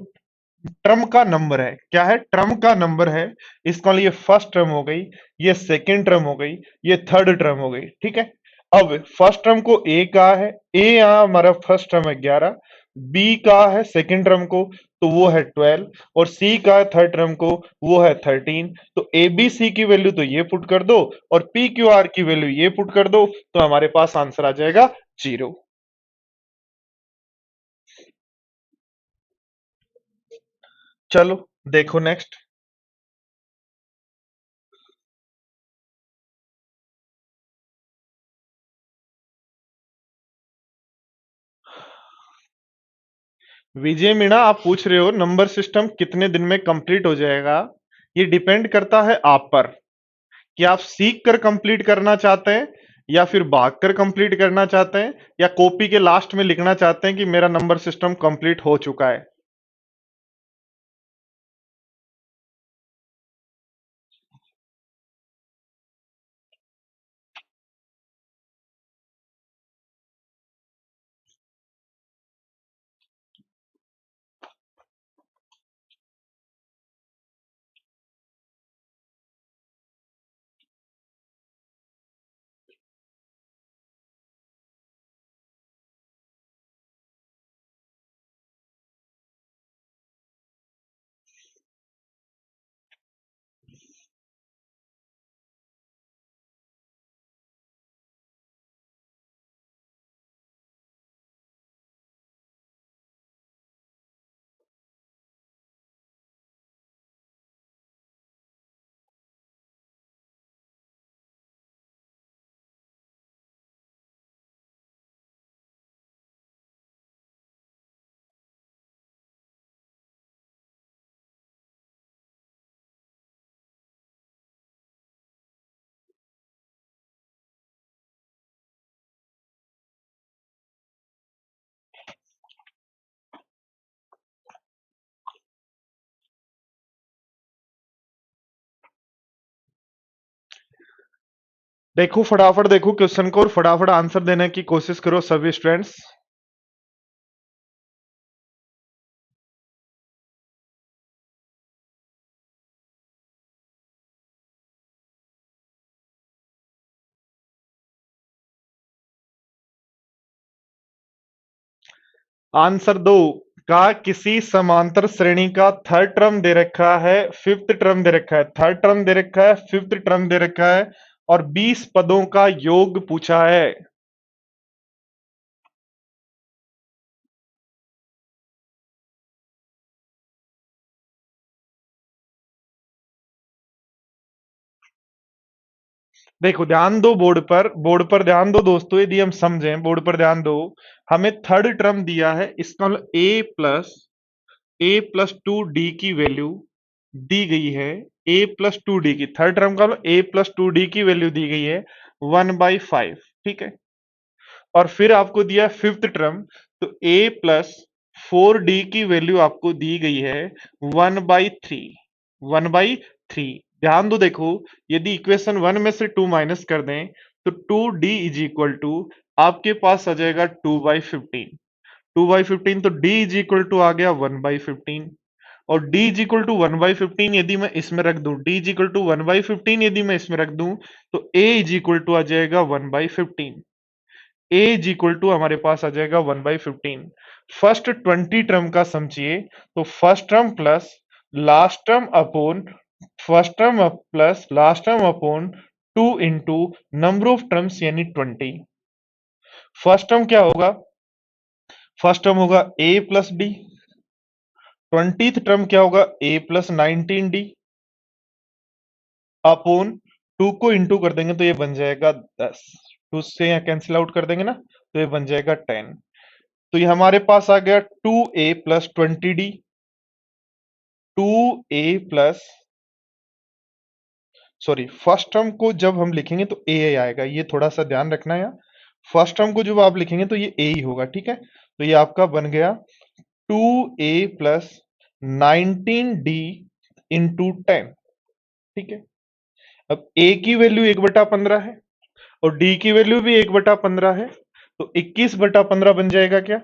टर्म का नंबर है। क्या है? टर्म का नंबर है। इसका ये फर्स्ट टर्म हो गई, ये सेकंड टर्म हो गई, ये थर्ड टर्म हो गई। ठीक है, अब फर्स्ट टर्म को ए कहा है, ए यहां हमारा फर्स्ट टर्म है 11, बी का है सेकंड टर्म को तो वो है 12 और सी का है थर्ड टर्म को वो है 13। तो ए बी सी की वैल्यू तो ये पुट कर दो और पी क्यू आर की वैल्यू ये पुट कर दो, तो हमारे पास आंसर आ जाएगा 0। चलो देखो नेक्स्ट। विजय मीणा, आप पूछ रहे हो नंबर सिस्टम कितने दिन में कंप्लीट हो जाएगा। ये डिपेंड करता है आप पर कि आप सीख कर कंप्लीट करना चाहते हैं या फिर भाग कर कंप्लीट करना चाहते हैं या कॉपी के लास्ट में लिखना चाहते हैं कि मेरा नंबर सिस्टम कंप्लीट हो चुका है। देखो फटाफट देखो क्वेश्चन को और फटाफट आंसर देने की कोशिश करो सभी स्टूडेंट्स। आंसर दो। का किसी समांतर श्रेणी का थर्ड टर्म दे रखा है, फिफ्थ टर्म दे रखा है, थर्ड टर्म दे रखा है, फिफ्थ टर्म दे रखा है और 20 पदों का योग पूछा है। देखो ध्यान दो बोर्ड पर, बोर्ड पर ध्यान दो दोस्तों, यदि हम समझें, बोर्ड पर ध्यान दो। हमें थर्ड टर्म दिया है, इसका मतलब a+2d की वैल्यू दी गई है। a+2d की थर्ड टर्म का मतलब a+2d की वैल्यू दी गई है 1/5। ठीक है, और फिर आपको दिया फिफ्थ टर्म, तो a+ 4d की वैल्यू आपको दी गई है 1/3। 1/3 ध्यान दो, देखो यदि इक्वेशन 1 में से 2 माइनस कर दें तो 2d इज इक्वल टू आपके पास आ जाएगा 2/15। 2/15 तो d इज इक्वल टू आ गया 1/15। और d इज इक्वल टू 1/15 यदि मैं इसमें रख दूं, d इज इक्वल टू 1/15 यदि मैं इसमें रख दूं तो a इज इक्वल टू आ जाएगा 1/15। a इज इक्वल टू हमारे पास आ जाएगा 1/15। फर्स्ट 20 टर्म का सम चाहिए, तो first term plus last term upon first term plus last term upon 2 into number of terms यानी 20। फर्स्ट टर्म क्या होगा? फर्स्ट टर्म होगा a plus D. 20th term क्या होगा? a प्लस 19d अपॉन 2 को इंटू कर देंगे तो ये बन जाएगा 10। 2 से यहाँ कैंसिल आउट कर देंगे ना तो ये बन जाएगा 10। तो ये हमारे पास आ गया 2a plus 20d। 2a plus sorry, first term को जब हम लिखेंगे तो a आएगा, ये थोड़ा सा ध्यान रखना है। फर्स्ट टर्म को जब आप लिखेंगे तो ये a ही होगा, ठीक है। तो ये आपका बन गया 2a प्लस 19d इंटू 10, ठीक है। अब a की वैल्यू 1/15 है और d की वैल्यू भी 1/15 है, तो 21/15 बन जाएगा क्या?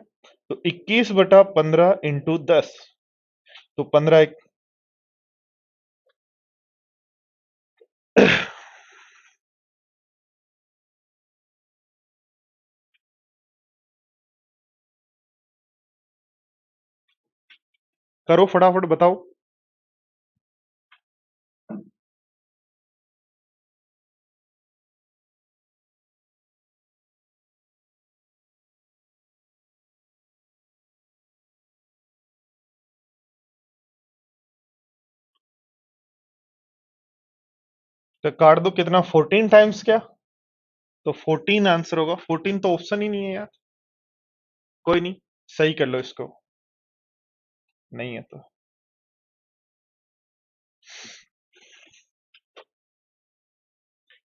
तो 21/15 इंटू 10, तो 15 एक करो फटाफट बताओ। तो काट दो, कितना 14 टाइम्स क्या? तो 14 आंसर होगा। 14 तो ऑप्शन ही नहीं है यार। कोई नहीं, सही कर लो इसको। नहीं है तो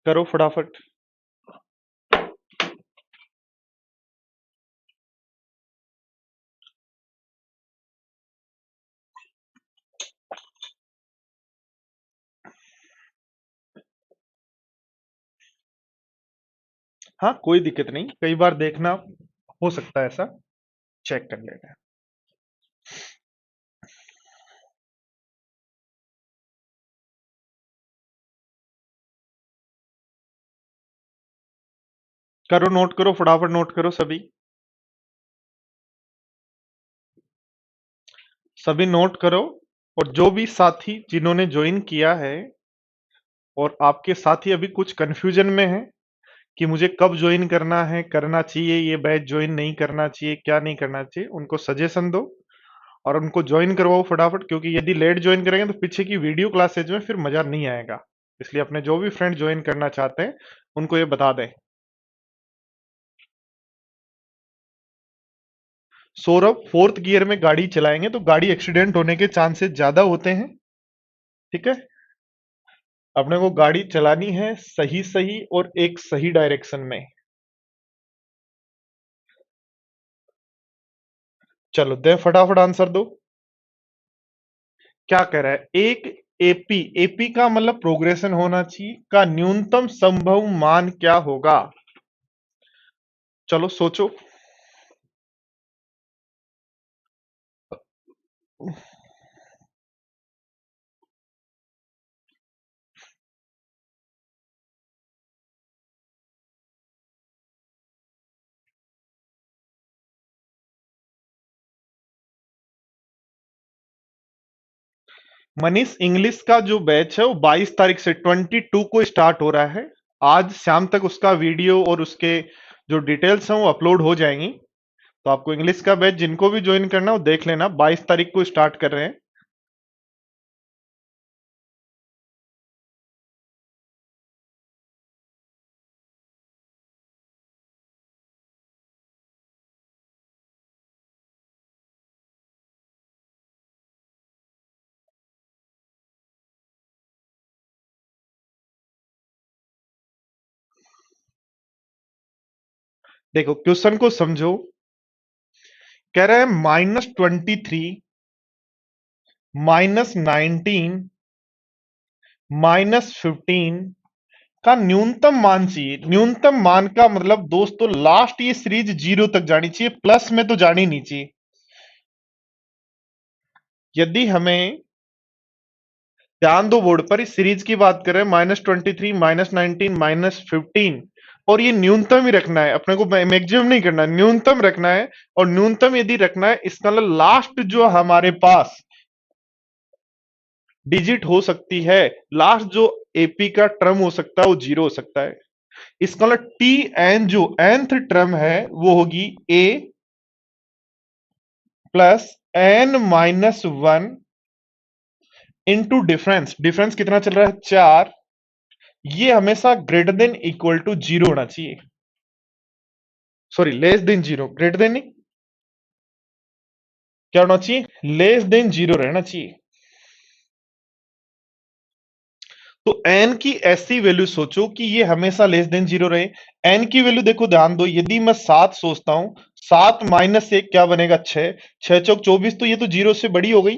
करो फटाफट। हाँ कोई दिक्कत नहीं, कई बार देखना हो सकता है ऐसा, चेक कर लेना। करो, नोट करो फटाफट, नोट करो सभी। सभी नोट करो। और जो भी साथी जिन्होंने ज्वाइन किया है और आपके साथी अभी कुछ कंफ्यूजन में है कि मुझे कब ज्वाइन करना है, करना चाहिए ये बैच, ज्वाइन नहीं करना चाहिए, क्या नहीं करना चाहिए, उनको सजेशन दो और उनको ज्वाइन करवाओ फटाफट। क्योंकि यदि लेट ज्वाइन करेंगे तो पीछे की वीडियो क्लासेज में फिर मजा नहीं आएगा। इसलिए अपने जो भी फ्रेंड ज्वाइन करना चाहते हैं उनको ये बता दें। सौरभ, फोर्थ गियर में गाड़ी चलाएंगे तो गाड़ी एक्सीडेंट होने के चांसेस ज्यादा होते हैं, ठीक है। अपने को गाड़ी चलानी है सही सही और एक सही डायरेक्शन में। चलो दे फटाफट आंसर दो। क्या कह रहा है? एक एपी, एपी का मतलब प्रोग्रेशन होना चाहिए, का न्यूनतम संभव मान क्या होगा? चलो सोचो। मनीष, इंग्लिश का जो बैच है वो 22 तारीख से 22 को स्टार्ट हो रहा है। आज शाम तक उसका वीडियो और उसके जो डिटेल्स हैं वो अपलोड हो जाएंगी। तो आपको इंग्लिश का बैच जिनको भी ज्वाइन करना है वो देख लेना, 22 तारीख को स्टार्ट कर रहे हैं। देखो क्वेश्चन को समझो कह रहे हैं -23 -19 -15 का न्यूनतम मान चाहिए। न्यूनतम मान का मतलब दोस्तों लास्ट ये सीरीज 0 तक जानी चाहिए, प्लस में तो जानी नहीं चाहिए। यदि हमें ध्यान दो बोर्ड पर, इस सीरीज की बात करें -23 -19 -15, और ये न्यूनतम ही रखना है अपने को, मैक्सिमम नहीं करना, न्यूनतम रखना है। और न्यूनतम यदि रखना है, इसका मतलब लास्ट जो हमारे पास डिजिट हो सकती है, लास्ट जो एपी का टर्म हो सकता है वो 0 हो सकता है। इसका मतलब टी एन जो nth टर्म है वो होगी A plus N -1 into difference. Difference कितना चल रहा है 4, ये हमेशा ग्रेटर देन इक्वल टू 0 होना चाहिए। Sorry, less than 0, greater than नहीं, क्या होना चाहिए, लेस देन 0 रहना चाहिए। तो n की ऐसी वैल्यू सोचो कि ये हमेशा लेस देन 0 रहे। n की वैल्यू देखो, ध्यान दो, यदि मैं 7 सोचता हूं, 7 माइनस 1 क्या बनेगा 6, 6 चौक 24, तो ये तो 0 से बड़ी हो गई।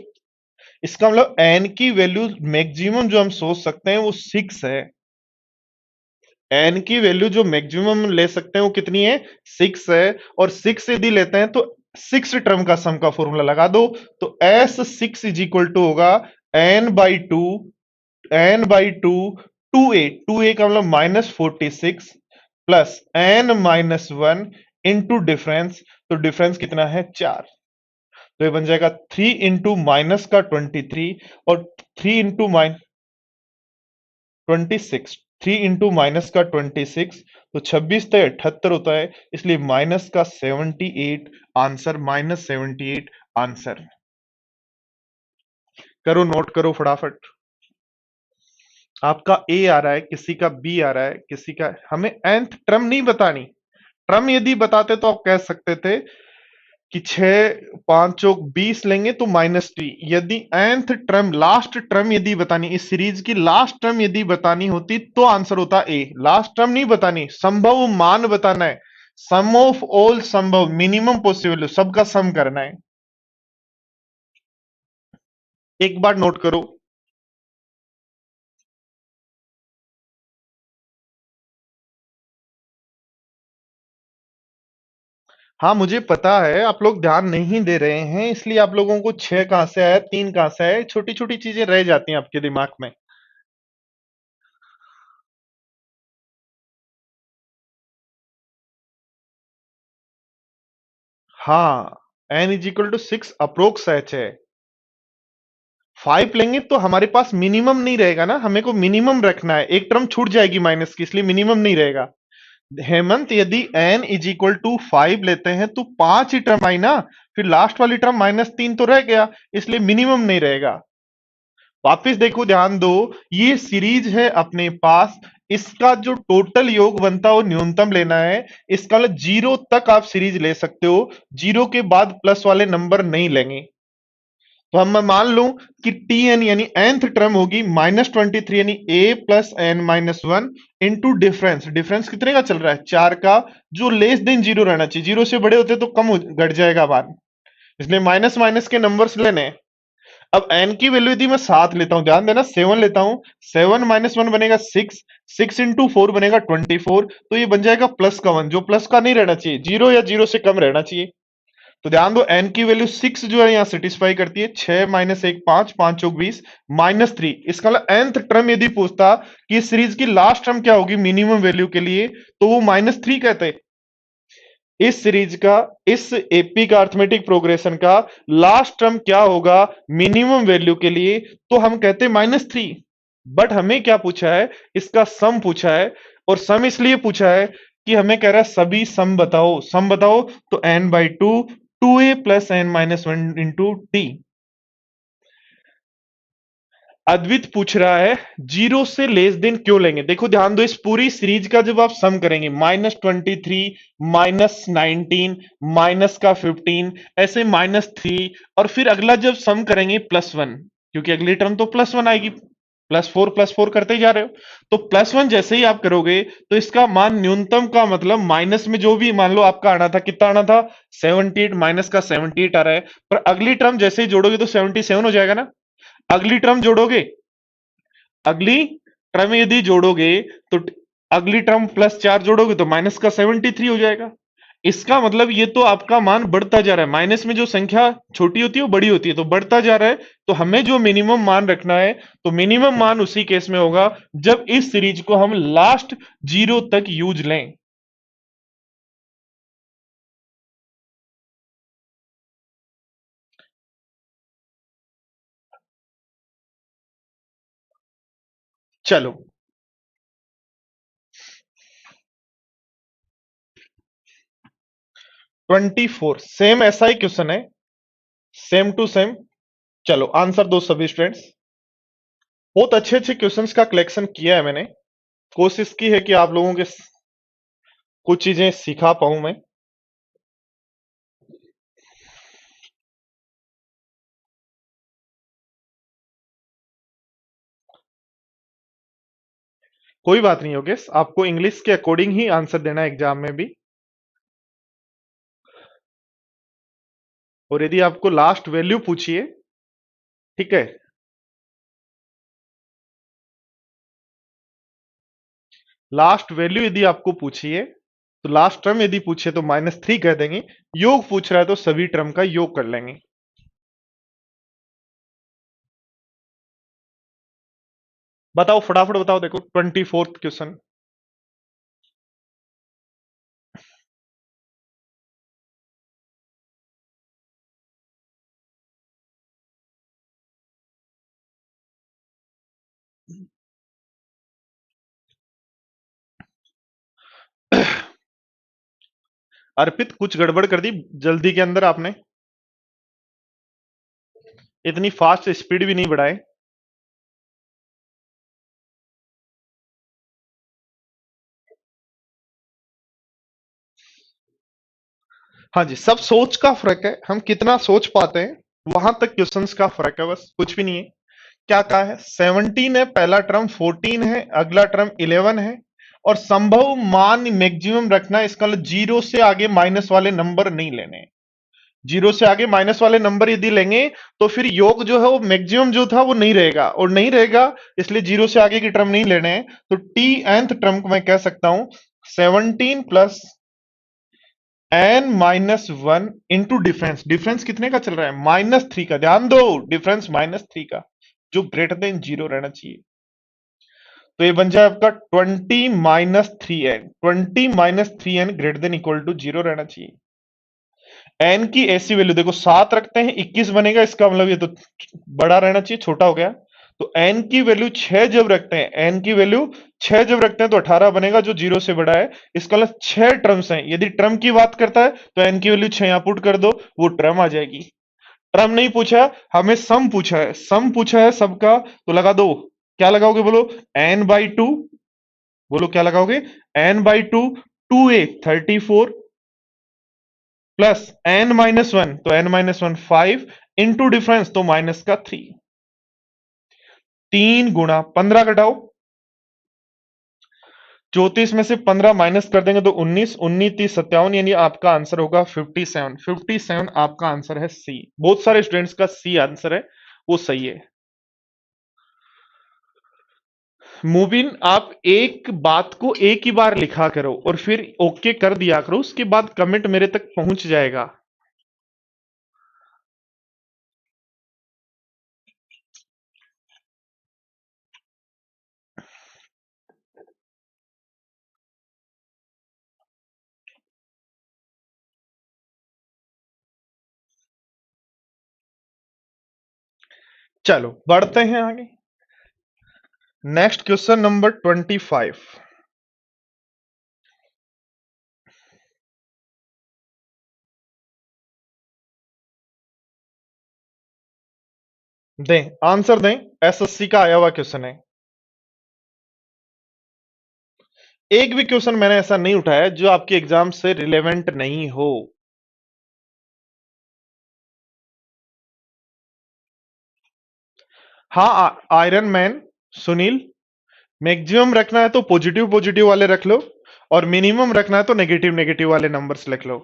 इसका मतलब n की वैल्यू मैक्सिमम जो हम सोच सकते हैं वो 6 है। n की वैल्यू जो मैक्सिमम ले सकते हैं वो कितनी है, 6 है। और 6 यदि लेते हैं तो 6 टर्म का सम का फॉर्मूला लगा दो, तो S6 इज इक्वल टू होगा n/2, n/2, 2a का मतलब -46 प्लस n-1 इंटू डिफरेंस। तो डिफरेंस कितना है 4, तो ये बन जाएगा 3 इंटू माइनस का 23 और 3 इंटू 26, 3 इंटू माइनस का 26, तो 26 से 78 होता है, इसलिए माइनस का 78 आंसर, -78 आंसर। करो, नोट करो फटाफट। आपका ए आ रहा है, किसी का बी आ रहा है, किसी का, हमें nth टर्म नहीं बतानी। टर्म यदि बताते तो आप कह सकते थे कि 6 5 चौक 20 लेंगे तो -3। यदि nth टर्म, लास्ट टर्म यदि बतानी, इस सीरीज की लास्ट टर्म यदि बतानी होती तो आंसर होता ए। लास्ट टर्म नहीं बतानी, संभव मान बताना है, सम ऑफ ऑल संभव, मिनिमम पॉसिबल, सबका सम करना है। एक बार नोट करो। हाँ, मुझे पता है आप लोग ध्यान नहीं दे रहे हैं, इसलिए आप लोगों को 6 कहां से आया, 3 कहां से आया, छोटी छोटी चीजें रह जाती हैं आपके दिमाग में। हाँ, n is equal to 6 approx h है। 5 लेंगे तो हमारे पास मिनिमम नहीं रहेगा ना, हमें को मिनिमम रखना है, एक टर्म छूट जाएगी माइनस की, इसलिए मिनिमम नहीं रहेगा। हेमंत, यदि n इज इक्वल टू 5 लेते हैं तो 5 ही टर्म आई ना, फिर लास्ट वाली टर्म -3 तो रह गया, इसलिए मिनिमम नहीं रहेगा। वापिस देखो, ध्यान दो, ये सीरीज है अपने पास, इसका जो टोटल योग बनता है वो न्यूनतम लेना है। इसका मतलब 0 तक आप सीरीज ले सकते हो, 0 के बाद प्लस वाले नंबर नहीं लेंगे। तो हम मैं मान लूं कि टी एन यानी nth टर्म होगी -23 यानी a plus n-1 into difference. Difference कितने का चल रहा है 4 का, जो लेस देन 0 रहना चाहिए, 0 से बड़े होते तो कम घट जाएगा मान, इसलिए माइनस माइनस के नंबर्स लेने हैं। अब n की वैल्यू यदि मैं 7 लेता हूं, ध्यान देना 7 लेता हूं, 7 -1 बनेगा 6, 6 इंटू 4 बनेगा 24, तो ये बन जाएगा प्लस का 1, जो प्लस का नहीं रहना चाहिए, 0 या 0 से कम रहना चाहिए। तो ध्यान दो, n की वैल्यू 6 जो है यहां सेटिस्फाई करती है, 6 -1 5, 5 चौक 20, -3। इसका मतलब nth टर्म यदि पूछता कि इस सीरीज की लास्ट टर्म क्या होगी मिनिमम वैल्यू के लिए, तो वो -3 कहते। इस सीरीज का, इस एपी का अर्थमेटिक प्रोग्रेशन का लास्ट टर्म क्या होगा मिनिमम वैल्यू के लिए, तो हम कहते -3। बट हमें क्या पूछा है, इसका सम पूछा है, और सम इसलिए पूछा है कि हमें कह रहा है सभी सम बताओ, सम बताओ, तो n/2, 2a plus n-1 into T. अद्वित पूछ रहा है 0 से लेस देन क्यों लेंगे। देखो ध्यान दो, इस पूरी सीरीज का जब आप सम करेंगे, -23, -19, माइनस का 15, ऐसे -3, और फिर अगला जब सम करेंगे +1, क्योंकि अगली टर्म तो +1 आएगी, प्लस फोर करते ही जा रहे हो। तो +1 जैसे ही आप करोगे तो इसका मान न्यूनतम का मतलब माइनस में जो भी मान लो आपका आना था, कितना आना था 78, माइनस का 78 आ रहा है। पर अगली टर्म जैसे ही जोड़ोगे तो 77 हो जाएगा ना। अगली टर्म जोड़ोगे, अगली टर्म यदि जोड़ोगे तो अगली टर्म +4 जोड़ोगे तो माइनस का 73 हो जाएगा। इसका मतलब ये तो आपका मान बढ़ता जा रहा है, माइनस में जो संख्या छोटी होती है वो बड़ी होती है, तो बढ़ता जा रहा है। तो हमें जो मिनिमम मान रखना है, तो मिनिमम मान उसी केस में होगा जब इस सीरीज को हम लास्ट 0 तक यूज लें। चलो 24 सेम ऐसा ही क्वेश्चन है, सेम टू सेम। चलो आंसर दो सभी स्टूडेंट्स। बहुत अच्छे अच्छे क्वेश्चंस का कलेक्शन किया है मैंने, कोशिश की है कि आप लोगों के कुछ चीजें सिखा पाऊं मैं। कोई बात नहीं योगेश, आपको इंग्लिश के अकॉर्डिंग ही आंसर देना है एग्जाम में भी। और यदि आपको लास्ट वैल्यू पूछिए, ठीक है, लास्ट वैल्यू यदि आपको पूछिए तो लास्ट टर्म यदि पूछे तो -3 कह देंगे। योग पूछ रहा है तो सभी टर्म का योग कर लेंगे। बताओ फटाफट बताओ, देखो 24th क्वेश्चन। अर्पित कुछ गड़बड़ कर दी जल्दी के अंदर आपने, इतनी फास्ट स्पीड भी नहीं बढ़ाए। हाँ जी, सब सोच का फर्क है, हम कितना सोच पाते हैं वहां तक क्वेश्चंस का फर्क है, बस कुछ भी नहीं है। क्या कहा है, 17 है, पहला टर्म 14 है, अगला टर्म 11 है। और संभव मान मैक्सिमम रखना है, इसका मतलब जीरो से आगे माइनस वाले नंबर नहीं लेने हैं। जीरो से आगे माइनस वाले नंबर यदि लेंगे तो फिर योग जो है वो मैक्सिमम जो था वो नहीं रहेगा, और नहीं रहेगा इसलिए जीरो से आगे की टर्म नहीं लेने हैं। तो टी nth टर्म को मैं कह सकता हूं 17 plus n-1 into difference. Difference कितने का चल रहा है, -3 का, ध्यान दो, डिफरेंस -3 का, जो ग्रेटर देन जीरो रहना चाहिए। तो ये बन जाए आपका 20-3n, 20-3n greater than equal to zero रहना चाहिए। एन की ऐसी वैल्यू देखो, 7 रखते हैं 21 बनेगा, इसका मतलब ये तो बड़ा रहना चाहिए, छोटा हो गया। तो एन की वैल्यू 6 जब रखते हैं, एन की वैल्यू 6 जब रखते हैं तो 18 बनेगा, जो जीरो से बड़ा है। इसका मतलब 6 टर्म्स हैं, यदि टर्म की बात करता है तो एन की वैल्यू 6 यहां पुट कर दो, वो टर्म आ जाएगी। टर्म नहीं पूछा, हमें सम पूछा है, सम पूछा है सबका, तो लगा दो। क्या लगाओगे बोलो, n/2, बोलो क्या लगाओगे, n/2, 2a 34 प्लस n-1, तो n-1 5 इंटू डिफरेंस तो माइनस का 3, 3 गुणा 15 घटाओ, 34 में से 15 माइनस कर देंगे तो 19, 19 30 57, यानी आपका आंसर होगा 57। 57 आपका आंसर है सी। बहुत सारे स्टूडेंट्स का सी आंसर है, वो सही है। मूविन, आप एक बात को एक ही बार लिखा करो और फिर ओके कर दिया करो, उसके बाद कमेंट मेरे तक पहुंच जाएगा। चलो बढ़ते हैं आगे। Next question number 25। दें आंसर दें, एसएससी का आया हुआ क्वेश्चन है। एक भी क्वेश्चन मैंने ऐसा नहीं उठाया जो आपके एग्जाम से रिलेवेंट नहीं हो। हाँ, आयरन मैन सुनील, मैक्सिमम रखना है तो पॉजिटिव पॉजिटिव वाले रख लो और मिनिमम रखना है तो नेगेटिव नेगेटिव वाले नंबर्स लिख लो।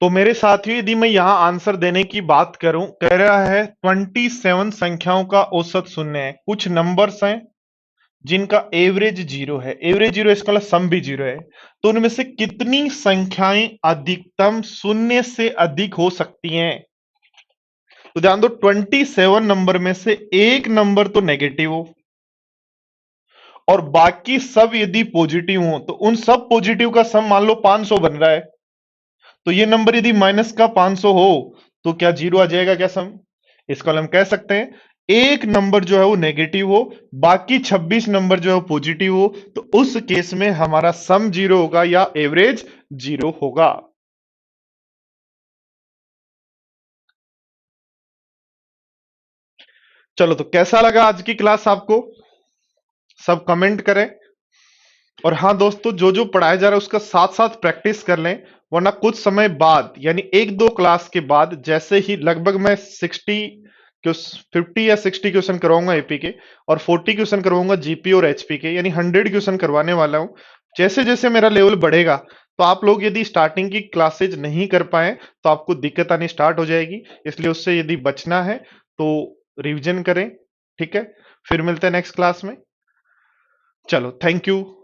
तो मेरे साथियों, यदि मैं यहां आंसर देने की बात करूं, कह रहा है 27 संख्याओं का औसत शून्य है। कुछ नंबर्स हैं जिनका एवरेज जीरो है, एवरेज जीरो इसका मतलब सम भी जीरो है। तो उनमें से कितनी संख्याएं अधिकतम शून्य से अधिक हो सकती हैं? तो ध्यान दो, 27 नंबर में से एक नंबर तो नेगेटिव हो और बाकी सब यदि पॉजिटिव हो, तो उन सब पॉजिटिव का सम मान लो 500 बन रहा है। तो ये नंबर यदि माइनस का 500 हो तो क्या जीरो आ जाएगा क्या सम? इसको हम कह सकते हैं एक नंबर जो है वो नेगेटिव हो, बाकी 26 नंबर जो है वो पॉजिटिव हो, तो उस केस में हमारा सम जीरो होगा या एवरेज जीरो होगा। चलो, तो कैसा लगा आज की क्लास आपको? सब कमेंट करें। और हाँ दोस्तों, जो जो पढ़ाया जा रहा है उसका साथ साथ प्रैक्टिस कर लें, वरना कुछ समय बाद यानी एक दो क्लास के बाद जैसे ही लगभग मैं 50 या 60 क्वेश्चन करवाऊंगा एपी के और 40 क्वेश्चन करवाऊंगा जीपी और एचपी के, यानी 100 क्वेश्चन करवाने वाला हूं। जैसे जैसे मेरा लेवल बढ़ेगा, तो आप लोग यदि स्टार्टिंग की क्लासेज नहीं कर पाए तो आपको दिक्कत आनी स्टार्ट हो जाएगी। इसलिए उससे यदि बचना है तो रिविजन करें। ठीक है, फिर मिलते हैं नेक्स्ट क्लास में। चलो, थैंक यू।